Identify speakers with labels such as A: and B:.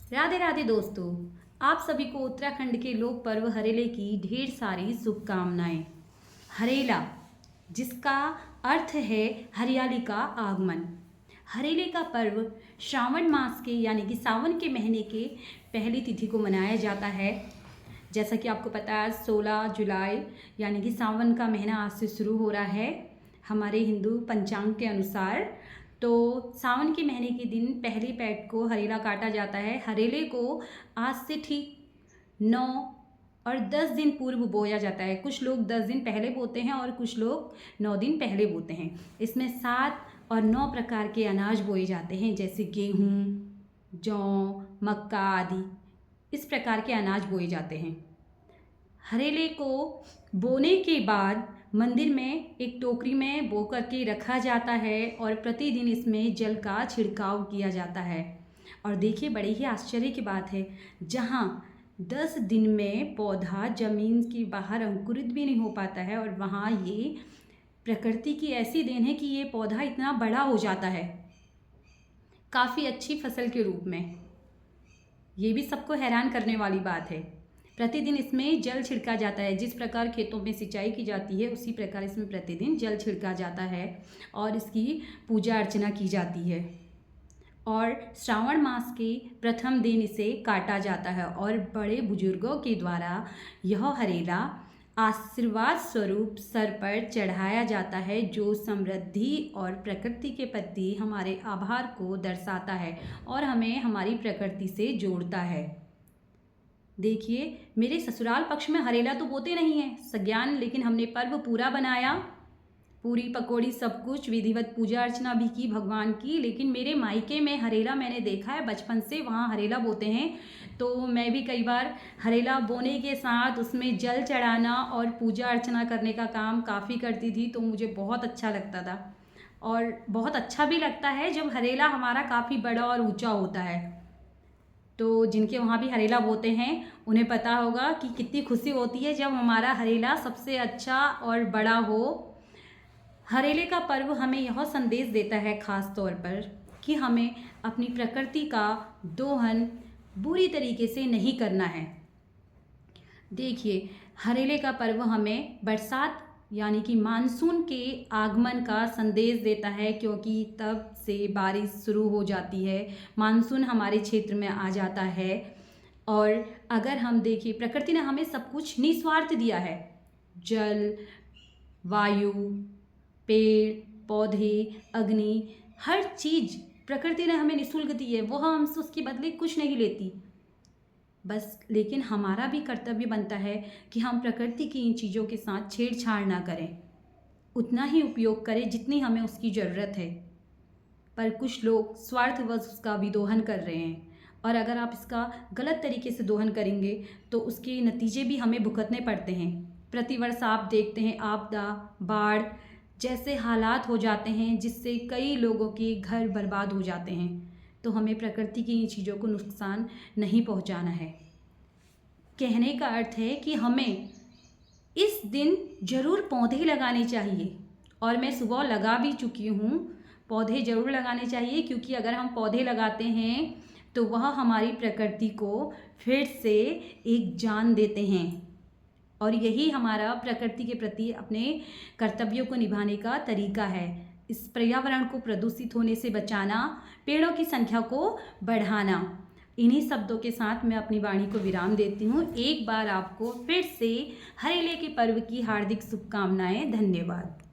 A: राधे राधे दोस्तों, आप सभी को उत्तराखंड के लोक पर्व हरेले की ढेर सारी शुभकामनाएं। हरेला, जिसका अर्थ है हरियाली का आगमन। हरेले का पर्व श्रावण मास के यानी कि सावन के महीने के पहली तिथि को मनाया जाता है। जैसा कि आपको पता है 16 जुलाई यानी कि सावन का महीना आज से शुरू हो रहा है हमारे हिंदू पंचांग के अनुसार। तो सावन के महीने के दिन पहली पैठ को हरेला काटा जाता है। हरेले को आज से ठीक 9 और 10 दिन पूर्व बोया जाता है। कुछ लोग 10 दिन पहले बोते हैं और कुछ लोग 9 दिन पहले बोते हैं। इसमें 7 और 9 प्रकार के अनाज बोए जाते हैं, जैसे गेहूँ, जौ, मक्का आदि। इस प्रकार के अनाज बोए जाते हैं। हरेले को बोने के बाद मंदिर में एक टोकरी में बो करके रखा जाता है और प्रतिदिन इसमें जल का छिड़काव किया जाता है। और देखिए, बड़ी ही आश्चर्य की बात है, जहाँ 10 दिन में पौधा जमीन के बाहर अंकुरित भी नहीं हो पाता है और वहाँ ये प्रकृति की ऐसी देन है कि ये पौधा इतना बड़ा हो जाता है काफ़ी अच्छी फसल के रूप में। ये भी सबको हैरान करने वाली बात है। प्रतिदिन इसमें जल छिड़का जाता है। जिस प्रकार खेतों में सिंचाई की जाती है उसी प्रकार इसमें प्रतिदिन जल छिड़का जाता है और इसकी पूजा अर्चना की जाती है। और श्रावण मास के प्रथम दिन इसे काटा जाता है और बड़े बुजुर्गों के द्वारा यह हरेला आशीर्वाद स्वरूप सर पर चढ़ाया जाता है, जो समृद्धि और प्रकृति के प्रति हमारे आभार को दर्शाता है और हमें हमारी प्रकृति से जोड़ता है। देखिए, मेरे ससुराल पक्ष में हरेला तो बोते नहीं हैं सज्ञान, लेकिन हमने पर्व पूरा बनाया, पूरी पकौड़ी सब कुछ, विधिवत पूजा अर्चना भी की भगवान की। लेकिन मेरे मायके में हरेला मैंने देखा है बचपन से, वहाँ हरेला बोते हैं। तो मैं भी कई बार हरेला बोने के साथ उसमें जल चढ़ाना और पूजा अर्चना करने का काम काफ़ी करती थी। तो मुझे बहुत अच्छा लगता था और बहुत अच्छा भी लगता है जब हरेला हमारा काफ़ी बड़ा और ऊंचा होता है। तो जिनके वहाँ भी हरेला बोते हैं उन्हें पता होगा कि कितनी खुशी होती है जब हमारा हरेला सबसे अच्छा और बड़ा हो। हरेले का पर्व हमें यह संदेश देता है खास तौर पर कि हमें अपनी प्रकृति का दोहन बुरी तरीके से नहीं करना है। देखिए, हरेले का पर्व हमें बरसात यानी कि मानसून के आगमन का संदेश देता है, क्योंकि तब से बारिश शुरू हो जाती है, मानसून हमारे क्षेत्र में आ जाता है। और अगर हम देखिए, प्रकृति ने हमें सब कुछ निस्वार्थ दिया है, जल, वायु, पेड़ पौधे, अग्नि, हर चीज़ प्रकृति ने हमें निःशुल्क दी है। वो हमसे उसके बदले कुछ नहीं लेती बस। लेकिन हमारा भी कर्तव्य बनता है कि हम प्रकृति की इन चीज़ों के साथ छेड़छाड़ ना करें, उतना ही उपयोग करें जितनी हमें उसकी ज़रूरत है। पर कुछ लोग स्वार्थवश उसका भी दोहन कर रहे हैं, और अगर आप इसका गलत तरीके से दोहन करेंगे तो उसके नतीजे भी हमें भुगतने पड़ते हैं। प्रतिवर्ष आप देखते हैं आपदा, बाढ़ जैसे हालात हो जाते हैं जिससे कई लोगों के घर बर्बाद हो जाते हैं। तो हमें प्रकृति की इन चीज़ों को नुकसान नहीं पहुंचाना है। कहने का अर्थ है कि हमें इस दिन ज़रूर पौधे लगाने चाहिए, और मैं सुबह लगा भी चुकी हूँ। पौधे ज़रूर लगाने चाहिए, क्योंकि अगर हम पौधे लगाते हैं तो वह हमारी प्रकृति को फिर से एक जान देते हैं, और यही हमारा प्रकृति के प्रति अपने कर्तव्यों को निभाने का तरीका है। इस पर्यावरण को प्रदूषित होने से बचाना, पेड़ों की संख्या को बढ़ाना। इन्हीं शब्दों के साथ मैं अपनी वाणी को विराम देती हूँ। एक बार आपको फिर से हरेले के पर्व की हार्दिक शुभकामनाएं। धन्यवाद।